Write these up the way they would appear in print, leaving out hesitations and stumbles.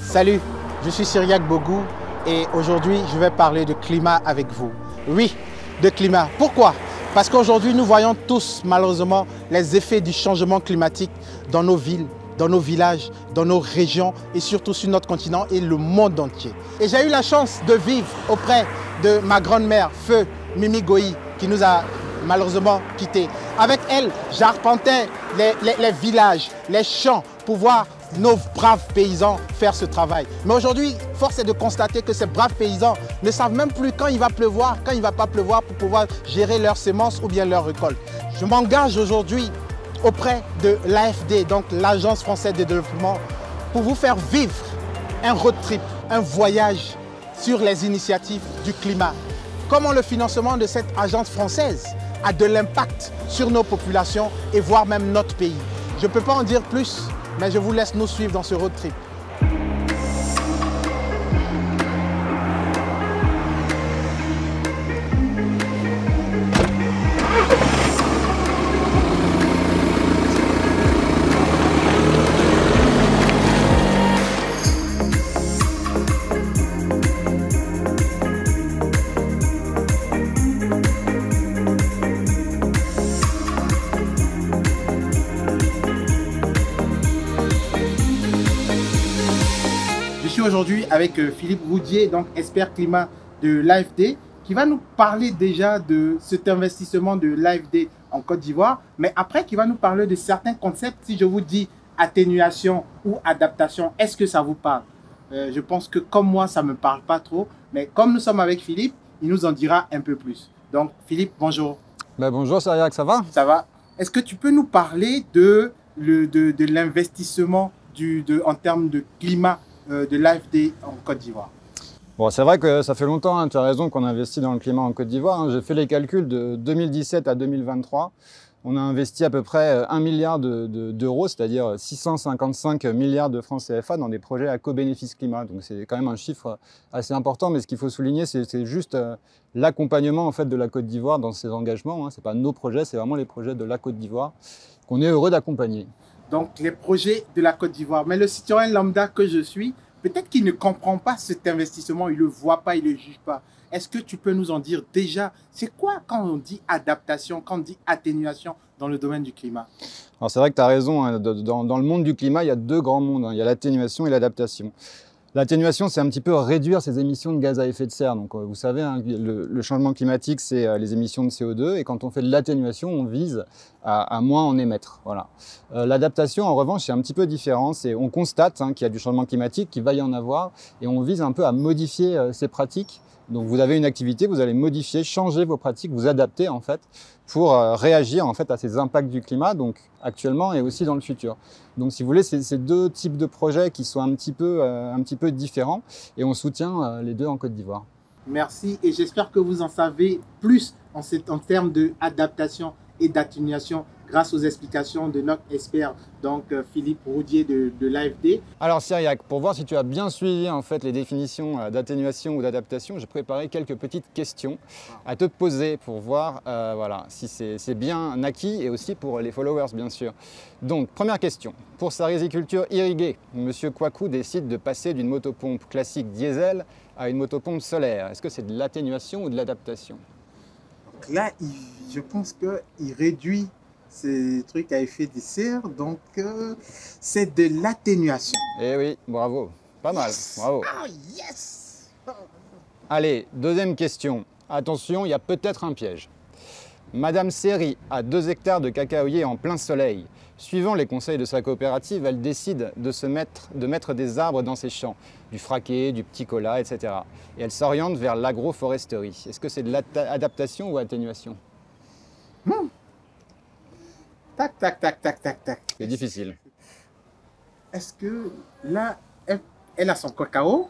Salut, je suis Cyriaque Bogou et aujourd'hui je vais parler de climat avec vous. Oui, de climat. Pourquoi? Parce qu'aujourd'hui nous voyons tous malheureusement les effets du changement climatique dans nos villes, dans nos villages, dans nos régions et surtout sur notre continent et le monde entier. Et j'ai eu la chance de vivre auprès de ma grand-mère, Feu Mimi Goï, qui nous a malheureusement quittés. Avec elle, j'arpentais les villages, les champs pour voir nos braves paysans faire ce travail. Mais aujourd'hui, force est de constater que ces braves paysans ne savent même plus quand il va pleuvoir, quand il ne va pas pleuvoir pour pouvoir gérer leurs semences ou bien leurs récoltes. Je m'engage aujourd'hui auprès de l'AFD, donc l'Agence française de développement, pour vous faire vivre un road trip, un voyage sur les initiatives du climat. Comment le financement de cette agence française a de l'impact sur nos populations et voire même notre pays. Je ne peux pas en dire plus, mais je vous laisse nous suivre dans ce road trip. Je suis aujourd'hui avec Philippe Roudier, donc expert climat de l'AFD, qui va nous parler déjà de cet investissement de l'AFD en Côte d'Ivoire, mais après qui va nous parler de certains concepts. Si je vous dis atténuation ou adaptation, est-ce que ça vous parle? Je pense que comme moi, ça ne me parle pas trop, mais comme nous sommes avec Philippe, il nous en dira un peu plus. Donc Philippe, bonjour. Bonjour Cyriaque, ça va? Ça va. Est-ce que tu peux nous parler de l'investissement en termes de climat de l'AFD en Côte d'Ivoire? Bon, c'est vrai que ça fait longtemps, tu as raison, qu'on investit dans le climat en Côte d'Ivoire. J'ai fait les calculs de 2017 à 2023. On a investi à peu près 1 milliard d'euros, c'est-à-dire 655 milliards de francs CFA dans des projets à co-bénéfice climat. Donc c'est quand même un chiffre assez important, mais ce qu'il faut souligner, c'est juste l'accompagnement en fait, de la Côte d'Ivoire dans ses engagements. Ce n'est pas nos projets, c'est vraiment les projets de la Côte d'Ivoire qu'on est heureux d'accompagner. Donc les projets de la Côte d'Ivoire. Mais le citoyen lambda que je suis, peut-être qu'il ne comprend pas cet investissement, il ne le voit pas, il ne le juge pas. Est-ce que tu peux nous en dire déjà, c'est quoi quand on dit adaptation, quand on dit atténuation dans le domaine du climat? Alors c'est vrai que tu as raison, hein, dans le monde du climat, il y a deux grands mondes, hein. Il y a l'atténuation et l'adaptation. L'atténuation, c'est un petit peu réduire ces émissions de gaz à effet de serre. Donc, vous savez, hein, le changement climatique, c'est les émissions de CO2. Et quand on fait de l'atténuation, on vise à moins en émettre. Voilà. L'adaptation, en revanche, c'est un petit peu différent. On constate hein, qu'il y a du changement climatique, qu'il va y en avoir. Et on vise un peu à modifier ces pratiques. Donc, vous avez une activité, vous allez modifier, changer vos pratiques, vous adapter en fait pour réagir en fait à ces impacts du climat, donc actuellement et aussi dans le futur. Donc, si vous voulez, c'est deux types de projets qui sont un petit peu différents et on soutient les deux en Côte d'Ivoire. Merci et j'espère que vous en savez plus en termes d'adaptation et d'atténuation grâce aux explications de notre expert, donc Philippe Roudier de l'AFD. Alors Cyriaque, pour voir si tu as bien suivi en fait, les définitions d'atténuation ou d'adaptation, j'ai préparé quelques petites questions à te poser pour voir voilà, si c'est bien acquis et aussi pour les followers bien sûr. Donc première question, pour sa riziculture irriguée, M. Kouakou décide de passer d'une motopompe classique diesel à une motopompe solaire. Est-ce que c'est de l'atténuation ou de l'adaptation? Là, je pense qu'il réduit ces trucs à effet de serre, donc c'est de l'atténuation. Eh oui, bravo, pas mal, bravo. Oh yes! Allez, deuxième question. Attention, il y a peut-être un piège. Madame Seri a 2 hectares de cacaoyers en plein soleil. Suivant les conseils de sa coopérative, elle décide de mettre des arbres dans ses champs, du fraqué, du petit cola, etc. Et elle s'oriente vers l'agroforesterie. Est-ce que c'est de l'adaptation ou atténuation? Tac, tac, tac, tac, tac, tac. C'est difficile. Est-ce que là, elle a son cacao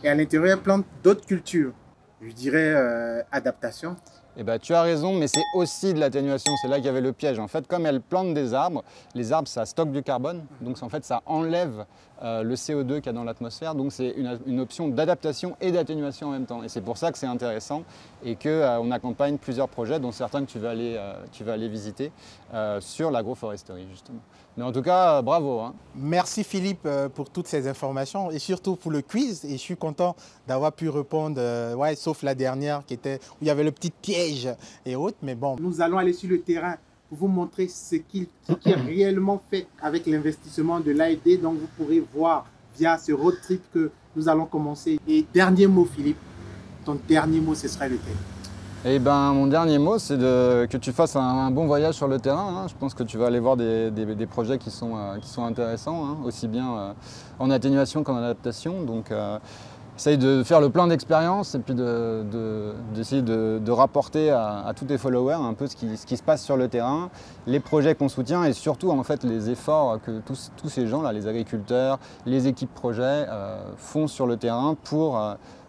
et à l'intérieur, elle plante d'autres cultures? Je dirais adaptation. Eh ben, tu as raison, mais c'est aussi de l'atténuation. C'est là qu'il y avait le piège. En fait, comme elle plante des arbres, les arbres, ça stocke du carbone. Donc, en fait, ça enlève le CO2 qu'il y a dans l'atmosphère. Donc c'est une option d'adaptation et d'atténuation en même temps. Et c'est pour ça que c'est intéressant et qu'on accompagne plusieurs projets, dont certains que tu vas aller visiter sur l'agroforesterie justement. Mais en tout cas, bravo. Hein. Merci Philippe pour toutes ces informations et surtout pour le quiz. Et je suis content d'avoir pu répondre, ouais, sauf la dernière où il y avait le petit piège et autres. Mais bon, nous allons aller sur le terrain pour vous montrer ce qui est réellement fait avec l'investissement de l'AFD. Donc vous pourrez voir via ce road trip que nous allons commencer. Et dernier mot Philippe, ton dernier mot ce serait lequel? Eh ben, mon dernier mot, c'est que tu fasses un bon voyage sur le terrain. Hein. Je pense que tu vas aller voir des projets qui sont intéressants, hein, aussi bien en atténuation qu'en adaptation. Donc, essaye de faire le plein d'expériences et puis d'essayer de rapporter à tous tes followers un peu ce qui se passe sur le terrain, les projets qu'on soutient et surtout en fait les efforts que tous ces gens-là, les agriculteurs, les équipes projets font sur le terrain pour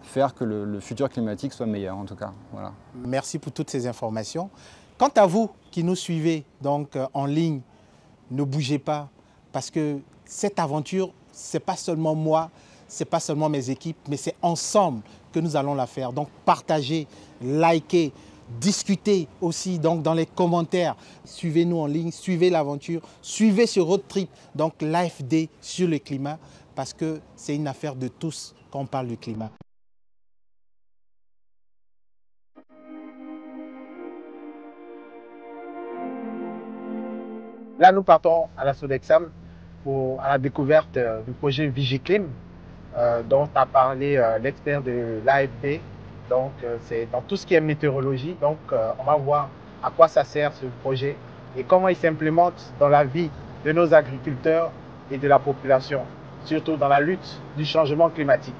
faire que le futur climatique soit meilleur en tout cas. Voilà. Merci pour toutes ces informations. Quant à vous qui nous suivez donc en ligne, ne bougez pas parce que cette aventure, ce n'est pas seulement moi, ce n'est pas seulement mes équipes, mais c'est ensemble que nous allons la faire. Donc partagez, likez, discutez aussi donc, dans les commentaires. Suivez-nous en ligne, suivez l'aventure, suivez ce road trip, donc l'AFD sur le climat, parce que c'est une affaire de tous quand on parle du climat. Là, nous partons à la Sodexam à la découverte du projet Vigiclim, dont a parlé l'expert de l'AFD. Donc, c'est dans tout ce qui est météorologie. Donc, on va voir à quoi ça sert ce projet et comment il s'implémente dans la vie de nos agriculteurs et de la population, surtout dans la lutte du changement climatique.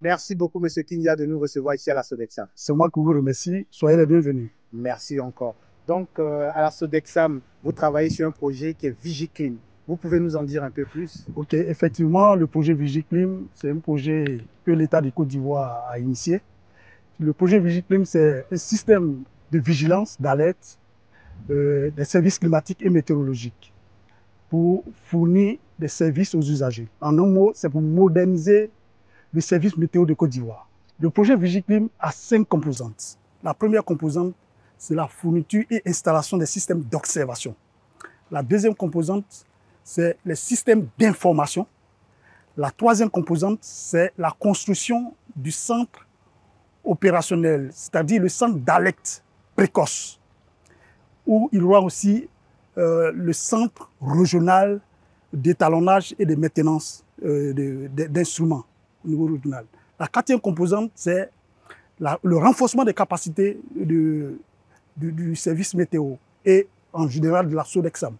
Merci beaucoup, M. Kindia, de nous recevoir ici à la Sodexam. C'est moi qui vous remercie. Soyez les bienvenus. Merci encore. Donc, à la Sodexam, vous travaillez sur un projet qui est Vigiclim. Vous pouvez nous en dire un peu plus? Ok, effectivement, le projet Vigiclim, c'est un projet que l'État de Côte d'Ivoire a initié. Le projet Vigiclim, c'est un système de vigilance, d'alerte des services climatiques et météorologiques pour fournir des services aux usagers. En un mot, c'est pour moderniser le service météo de Côte d'Ivoire. Le projet Vigiclim a 5 composantes. La première composante, c'est la fourniture et installation des systèmes d'observation. La deuxième composante, c'est les systèmes d'information. La troisième composante, c'est la construction du centre opérationnel, c'est-à-dire le centre d'alerte précoce, où il y aura aussi le centre régional d'étalonnage et de maintenance d'instruments au niveau régional. La quatrième composante, c'est le renforcement des capacités du service météo et en général de la Sodexam.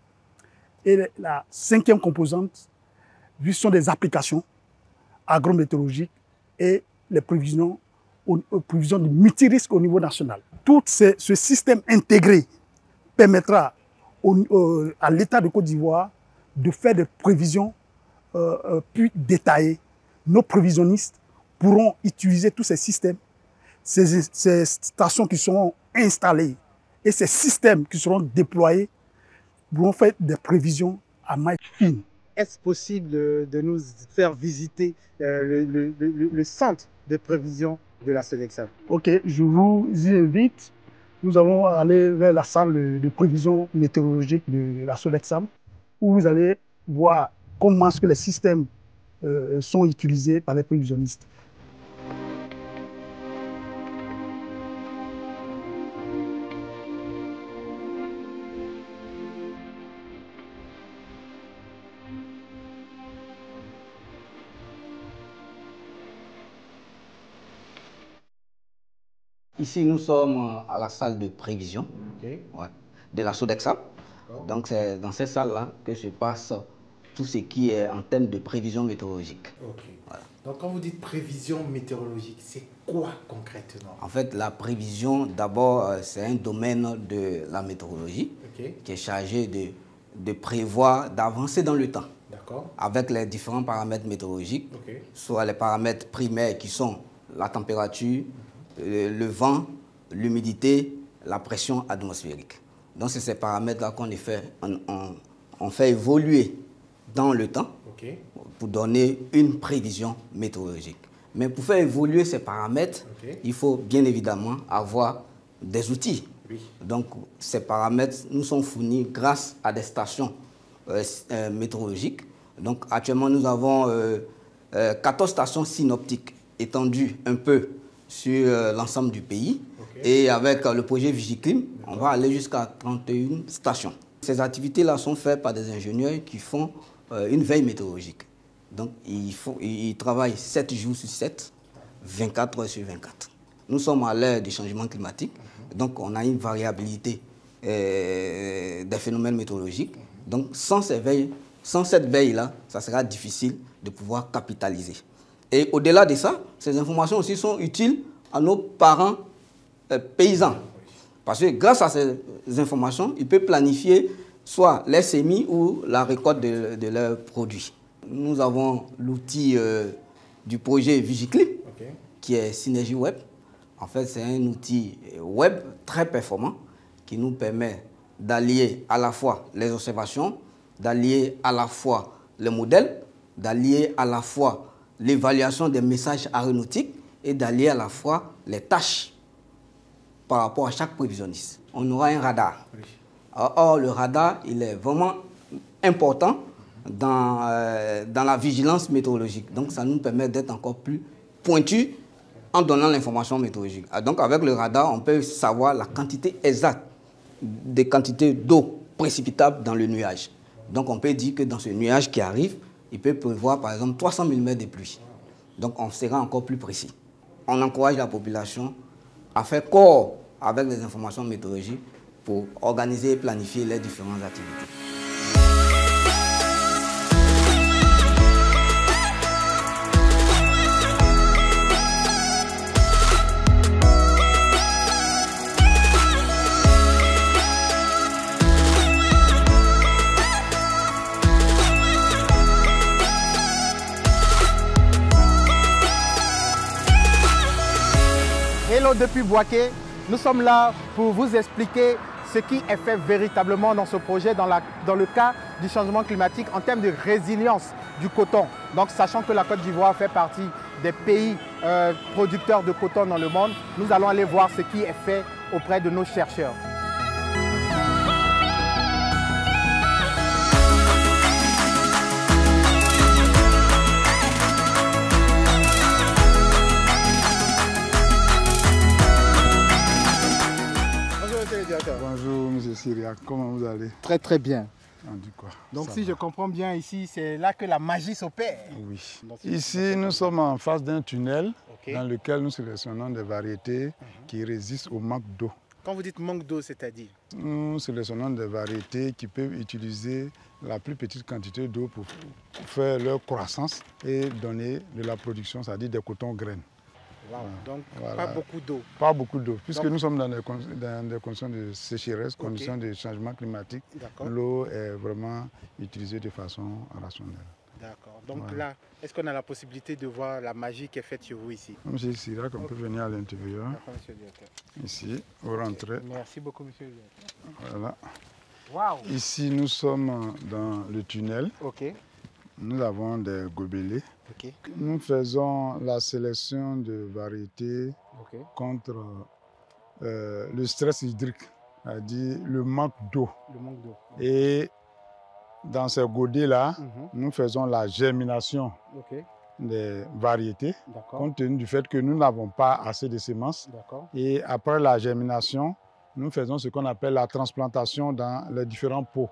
Et la cinquième composante, sont des applications agrométéorologiques et les prévisions de multirisques au niveau national. Tout ce système intégré permettra à l'État de Côte d'Ivoire de faire des prévisions plus détaillées. Nos prévisionnistes pourront utiliser tous ces systèmes, ces stations qui seront installées et ces systèmes qui seront déployés pourront faire des prévisions à maille fine. Est-ce possible de nous faire visiter le centre de prévision de la Sodexam? Ok, je vous y invite. Nous allons aller vers la salle de prévision météorologique de la Sodexam, où vous allez voir comment est-ce que les systèmes sont utilisés par les prévisionnistes. Ici, nous sommes à la salle de prévision de la Sodexam. Donc, c'est dans cette salle-là que se passe tout ce qui est en termes de prévision météorologique. Voilà. Donc, quand vous dites prévision météorologique, c'est quoi concrètement? En fait, la prévision, d'abord, c'est un domaine de la météorologie qui est chargé de prévoir, d'avancer dans le temps. Avec les différents paramètres météorologiques, soit les paramètres primaires qui sont la température, le vent, l'humidité, la pression atmosphérique. Donc, c'est ces paramètres-là qu'on on fait évoluer dans le temps pour donner une prévision météorologique. Mais pour faire évoluer ces paramètres, il faut bien évidemment avoir des outils. Donc, ces paramètres nous sont fournis grâce à des stations météorologiques. Donc, actuellement, nous avons 14 stations synoptiques étendues un peu sur l'ensemble du pays. Et avec le projet Vigiclim, on va aller jusqu'à 31 stations. Ces activités-là sont faites par des ingénieurs qui font une veille météorologique. Donc, ils travaillent 7 jours sur 7, 24 heures sur 24. Nous sommes à l'ère du changement climatique, donc on a une variabilité des phénomènes météorologiques. Donc, sans cette veille-là, ça sera difficile de pouvoir capitaliser. Et au-delà de ça, ces informations aussi sont utiles à nos parents paysans. Parce que grâce à ces informations, ils peuvent planifier soit les semis ou la récolte de leurs produits. Nous avons l'outil du projet Vigiclim, qui est Synergie Web. En fait, c'est un outil web très performant qui nous permet d'allier à la fois les observations, d'allier à la fois les modèles, d'allier à la fois l'évaluation des messages aéronautiques et d'allier à la fois les tâches par rapport à chaque prévisionniste. On aura un radar. Or, le radar, il est vraiment important dans la vigilance météorologique. Donc, ça nous permet d'être encore plus pointus en donnant l'information météorologique. Donc, avec le radar, on peut savoir la quantité exacte des quantités d'eau précipitable dans le nuage. Donc, on peut dire que dans ce nuage qui arrive, il peut prévoir, par exemple, 300 mm de pluie. Donc, on sera encore plus précis. On encourage la population à faire corps avec les informations météorologiques pour organiser et planifier les différentes activités. Hello depuis Bouaké, nous sommes là pour vous expliquer ce qui est fait véritablement dans ce projet, dans le cas du changement climatique en termes de résilience du coton. Donc, sachant que la Côte d'Ivoire fait partie des pays producteurs de coton dans le monde, nous allons aller voir ce qui est fait auprès de nos chercheurs. Bonjour, M. Syriac, comment vous allez? Très très bien. Donc si je comprends bien ici, c'est là que la magie s'opère. Oui. Ici, nous sommes en face d'un tunnel dans lequel nous sélectionnons des variétés qui résistent au manque d'eau. Quand vous dites manque d'eau, c'est-à-dire? Nous sélectionnons des variétés qui peuvent utiliser la plus petite quantité d'eau pour faire leur croissance et donner de la production, c'est-à-dire des cotons-graines. Wow. Donc, pas beaucoup d'eau. Pas beaucoup d'eau, puisque nous sommes dans des conditions de sécheresse, conditions de changement climatique. L'eau est vraiment utilisée de façon rationnelle. D'accord. Donc là, est-ce qu'on a la possibilité de voir la magie qui est faite chez vous ici? Monsieur Syriac, on peut venir à l'intérieur. Ici, vous rentrez. Merci beaucoup, monsieur le directeur. Voilà. Wow. Ici, nous sommes dans le tunnel. Nous avons des gobelets. Nous faisons la sélection de variétés contre le stress hydrique, c'est-à-dire le manque d'eau. Et dans ces godets-là, nous faisons la germination des variétés, compte tenu du fait que nous n'avons pas assez de semences. Et après la germination, nous faisons ce qu'on appelle la transplantation dans les différents pots.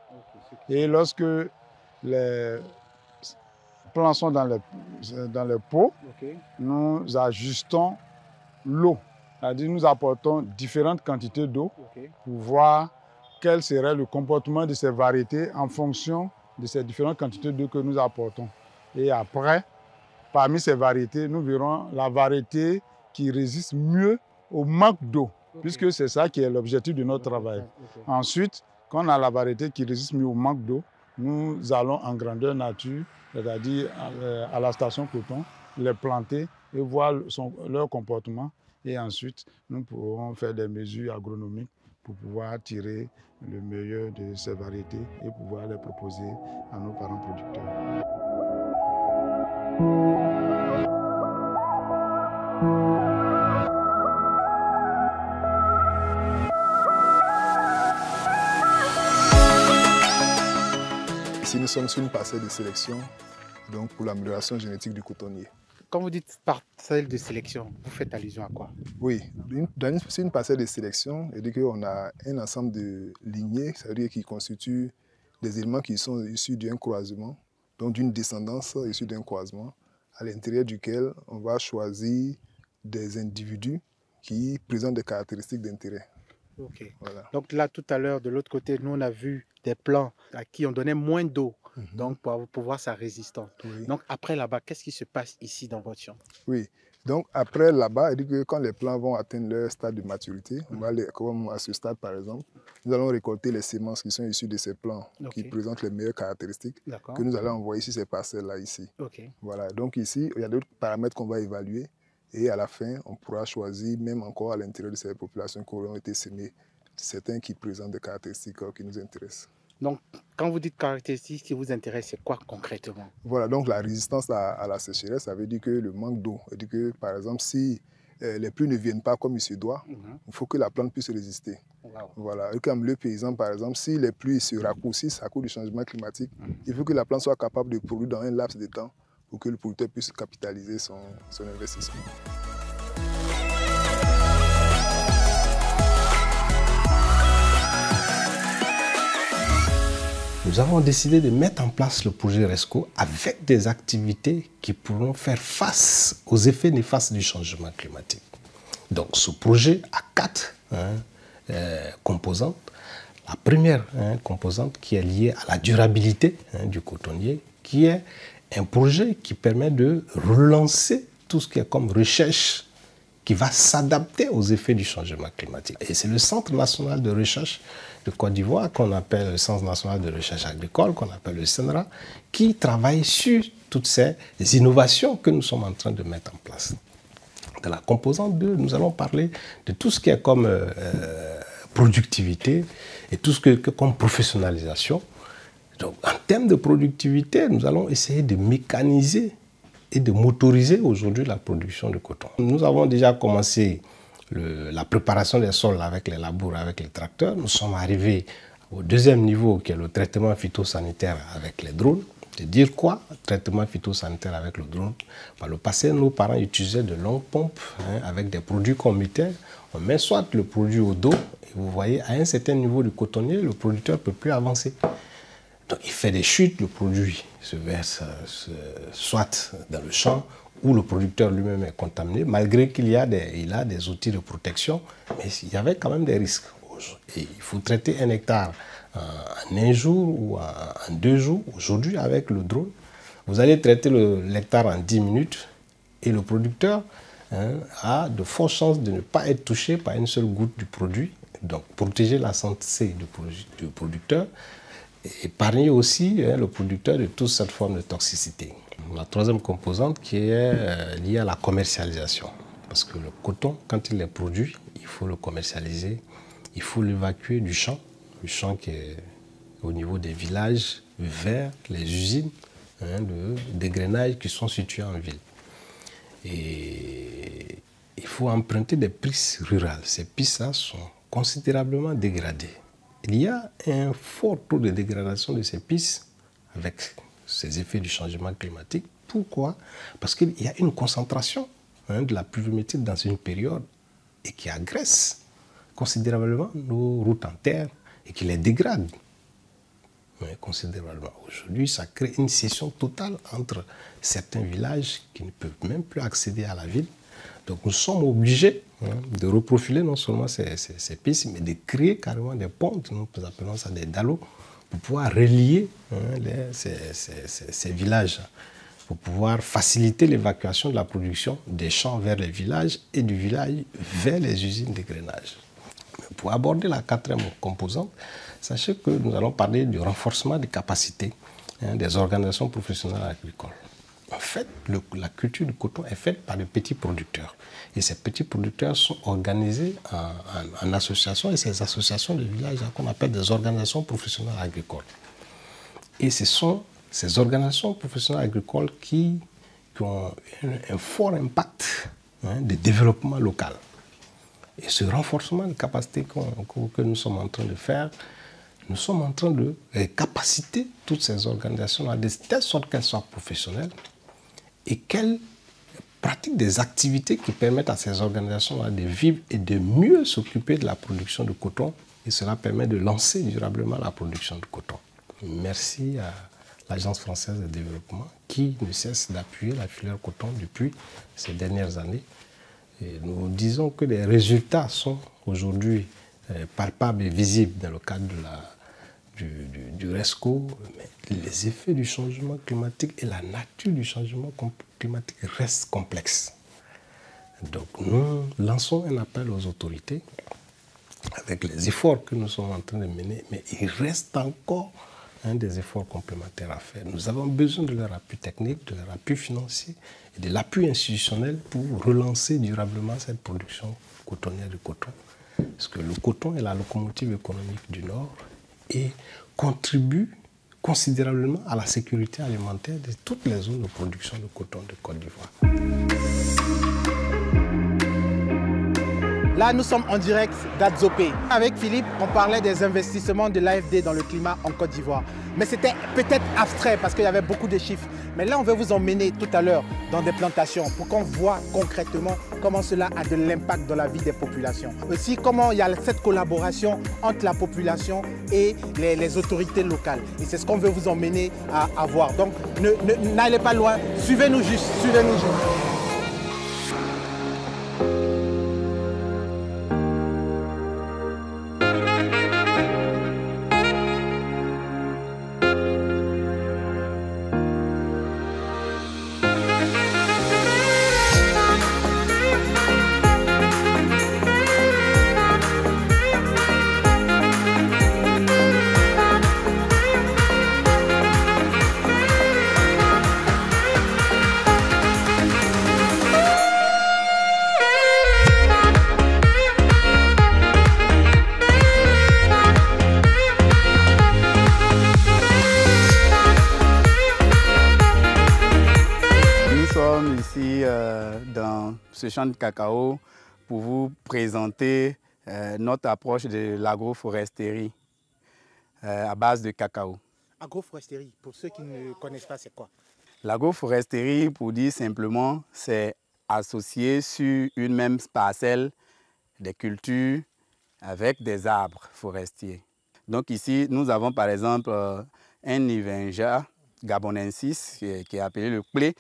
Et lorsque les plants sont dans les pots, nous ajustons l'eau. C'est-à-dire nous apportons différentes quantités d'eau pour voir quel serait le comportement de ces variétés en fonction de ces différentes quantités d'eau que nous apportons. Et après, parmi ces variétés, nous verrons la variété qui résistent mieux au manque d'eau, puisque c'est ça qui est l'objectif de notre travail. Ensuite, quand on a la variété qui résiste mieux au manque d'eau, nous allons en grandeur nature, c'est-à-dire à la station coton, les planter et voir leur comportement. Et ensuite, nous pourrons faire des mesures agronomiques pour pouvoir tirer le meilleur de ces variétés et pouvoir les proposer à nos parents producteurs. Ici, nous sommes sur une parcelle de sélection donc pour l'amélioration génétique du cotonnier. Quand vous dites parcelle de sélection, vous faites allusion à quoi? Oui, c'est une parcelle de sélection, c'est-à-dire qu'on a un ensemble de lignées, c'est-à-dire qui constituent des éléments qui sont issus d'un croisement, donc d'une descendance issue d'un croisement, à l'intérieur duquel on va choisir des individus qui présentent des caractéristiques d'intérêt. Ok. Voilà. Donc là, tout à l'heure, de l'autre côté, nous, on a vu des plants à qui on donnait moins d'eau, donc pour voir sa résistance. Oui. Donc après là-bas, qu'est-ce qui se passe ici dans votre champ? Oui, donc après là-bas, quand les plants vont atteindre leur stade de maturité, on va comme à ce stade par exemple, nous allons récolter les semences qui sont issues de ces plants qui présentent les meilleures caractéristiques que nous allons envoyer sur ces parcelles-là ici. Voilà, donc ici, il y a d'autres paramètres qu'on va évaluer et à la fin, on pourra choisir même encore à l'intérieur de ces populations qui auront été semées, certains qui présentent des caractéristiques qui nous intéressent. Donc, quand vous dites caractéristiques qui vous intéressent, c'est quoi concrètement? Voilà, donc la résistance à la sécheresse, ça veut dire que le manque d'eau, ça veut dire que par exemple, si les pluies ne viennent pas comme il se doit, il faut que la plante puisse résister. Voilà, et comme le paysan, par exemple, si les pluies se raccourcissent à cause du changement climatique, il faut que la plante soit capable de produire dans un laps de temps pour que le producteur puisse capitaliser son investissement. Nous avons décidé de mettre en place le projet RESCO avec des activités qui pourront faire face aux effets néfastes du changement climatique. Donc ce projet a 4 composantes. La première composante qui est liée à la durabilité du cotonnier, qui est un projet qui permet de relancer tout ce qui est comme recherche qui va s'adapter aux effets du changement climatique. Et c'est le Centre national de recherche de Côte d'Ivoire, qu'on appelle le Centre national de recherche agricole, qu'on appelle le CNRA, qui travaille sur toutes ces innovations que nous sommes en train de mettre en place. Dans la composante 2, nous allons parler de tout ce qui est comme productivité et tout ce qui est comme professionnalisation. Donc, en termes de productivité, nous allons essayer de mécaniser et de motoriser aujourd'hui la production de coton. Nous avons déjà commencé la préparation des sols avec les labours, avec les tracteurs. Nous sommes arrivés au deuxième niveau qui est le traitement phytosanitaire avec les drones. C'est dire quoi? Traitement phytosanitaire avec le drone. Par le passé, nos parents utilisaient de longues pompes avec des produits communautaires. On met soit le produit au dos et vous voyez à un certain niveau du cotonnier, le producteur ne peut plus avancer. Donc il fait des chutes, le produit se verse soit dans le champ où le producteur lui-même est contaminé, malgré qu'il a des outils de protection, mais il y avait quand même des risques. Et il faut traiter un hectare en un jour ou en 2 jours. Aujourd'hui, avec le drone, vous allez traiter l'hectare en 10 minutes et le producteur a de fortes chances de ne pas être touché par une seule goutte du produit. Donc protéger la santé du producteur, épargner aussi le producteur de toute cette forme de toxicité. La troisième composante qui est liée à la commercialisation. Parce que le coton, quand il est produit, il faut le commercialiser, il faut l'évacuer du champ qui est au niveau des villages vers les usines de dégrainage qui sont situées en ville. Et il faut emprunter des pistes rurales. Ces pistes-là sont considérablement dégradées. Il y a un fort taux de dégradation de ces pistes avec ces effets du changement climatique. Pourquoi? Parce qu'il y a une concentration de la pluviométrie dans une période et qui agresse considérablement nos routes en terre et qui les dégrade considérablement. Aujourd'hui, ça crée une scission totale entre certains villages qui ne peuvent même plus accéder à la ville. Donc nous sommes obligés de reprofiler non seulement ces pistes, mais de créer carrément des pontes, nous appelons ça des dallos, pour pouvoir relier ces villages, pour pouvoir faciliter l'évacuation de la production des champs vers les villages et du village vers les usines de grainage. Pour aborder la quatrième composante, sachez que nous allons parler du renforcement des capacités des organisations professionnelles agricoles. En fait, la culture du coton est faite par de petits producteurs. Et ces petits producteurs sont organisés en associations, et ces associations de villages qu'on appelle des organisations professionnelles agricoles. Et ce sont ces organisations professionnelles agricoles qui ont un fort impact de développement local. Et ce renforcement de capacité que nous sommes en train de faire, nous sommes en train de capaciter toutes ces organisations de telle sorte qu'elles soient professionnelles et qu'elles pratiquent des activités qui permettent à ces organisations de vivre et de mieux s'occuper de la production de coton. Et cela permet de lancer durablement la production de coton. Merci à l'Agence française de développement qui ne cesse d'appuyer la filière coton depuis ces dernières années. Et nous disons que les résultats sont aujourd'hui palpables et visibles dans le cadre du RESCO, mais les effets du changement climatique et la nature du changement climatique restent complexes. Donc nous lançons un appel aux autorités avec les efforts que nous sommes en train de mener, mais il reste encore des efforts complémentaires à faire. Nous avons besoin de leur appui technique, de leur appui financier et de l'appui institutionnel pour relancer durablement cette production cotonnière de coton. Parce que le coton est la locomotive économique du Nord et contribue considérablement à la sécurité alimentaire de toutes les zones de production de coton de Côte d'Ivoire. Là, nous sommes en direct d'Adzopé. Avec Philippe, on parlait des investissements de l'AFD dans le climat en Côte d'Ivoire. Mais c'était peut-être abstrait parce qu'il y avait beaucoup de chiffres. Mais là, on va vous emmener tout à l'heure dans des plantations pour qu'on voit concrètement comment cela a de l'impact dans la vie des populations. Aussi, comment il y a cette collaboration entre la population et les autorités locales. Et c'est ce qu'on veut vous emmener à voir. Donc, n'allez pas loin, suivez-nous juste, suivez-nous juste. Dans ce champ de cacao pour vous présenter notre approche de l'agroforesterie à base de cacao. Agroforesterie, pour ceux qui ne connaissent pas, c'est quoi? L'agroforesterie, pour dire simplement, c'est associer sur une même parcelle des cultures avec des arbres forestiers. Donc ici, nous avons par exemple un Ivinja gabonensis qui est appelé le clé,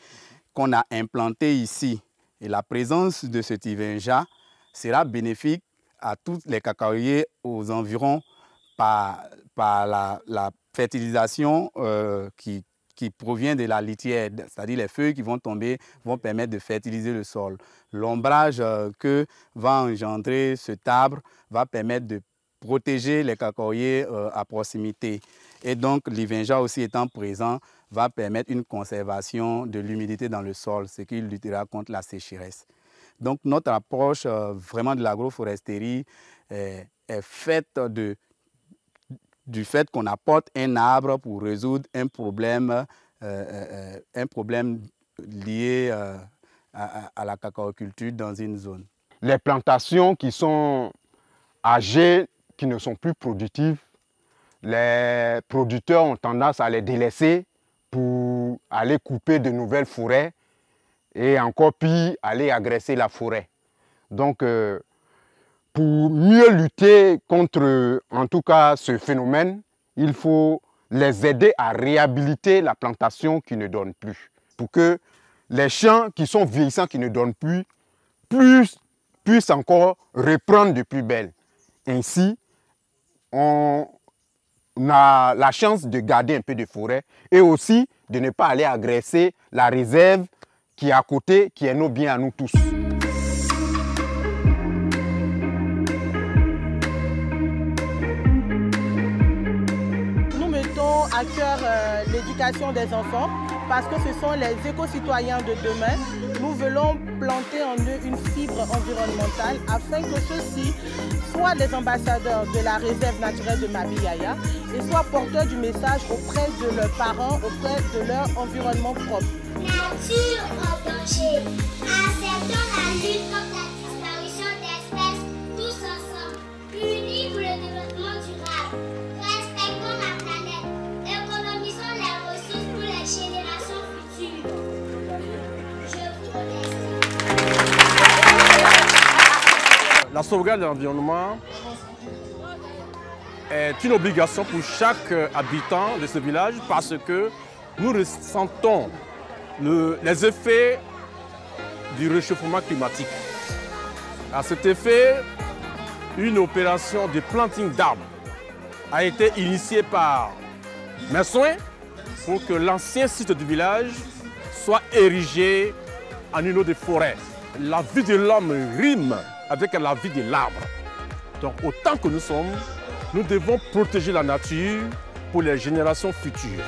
qu'on a implanté ici. Et la présence de ce Ivinja sera bénéfique à tous les cacaoyers aux environs par la fertilisation qui provient de la litière, c'est-à-dire les feuilles qui vont tomber vont permettre de fertiliser le sol. L'ombrage que va engendrer cet arbre va permettre de protéger les cacaoyers à proximité. Et donc l'Ivinja aussi étant présent va permettre une conservation de l'humidité dans le sol, ce qui luttera contre la sécheresse. Donc notre approche vraiment de l'agroforesterie est faite du fait qu'on apporte un arbre pour résoudre un problème lié à la cacaoculture dans une zone. Les plantations qui sont âgées, qui ne sont plus productives, les producteurs ont tendance à les délaisser pour aller couper de nouvelles forêts et encore pire, aller agresser la forêt. Donc, pour mieux lutter contre, en tout cas, ce phénomène, il faut les aider à réhabiliter la plantation qui ne donne plus. Pour que les champs qui sont vieillissants, qui ne donnent plus, puissent encore reprendre de plus belle. Ainsi, on on a la chance de garder un peu de forêt et aussi de ne pas aller agresser la réserve qui est à côté, qui est nos biens à nous tous. Nous mettons à cœur l'éducation des enfants parce que ce sont les éco-citoyens de demain. Nous voulons planter en eux une fibre environnementale afin que ceux-ci soient des ambassadeurs de la réserve naturelle de Mabiyaya et soient porteurs du message auprès de leurs parents, auprès de leur environnement propre. Nature en danger. Acceptons la lutte contre la disparition d'espèces tous ensemble. Unis pour le développement durable. Respectons la planète. Économisons les ressources pour les générations futures. Je vous remercie. La sauvegarde de l'environnement est une obligation pour chaque habitant de ce village parce que nous ressentons les effets du réchauffement climatique. À cet effet, une opération de planting d'arbres a été initiée par mes soins pour que l'ancien site du village soit érigé en une eau de forêt. La vie de l'homme rime avec la vie de l'arbre. Donc autant que nous sommes, nous devons protéger la nature pour les générations futures.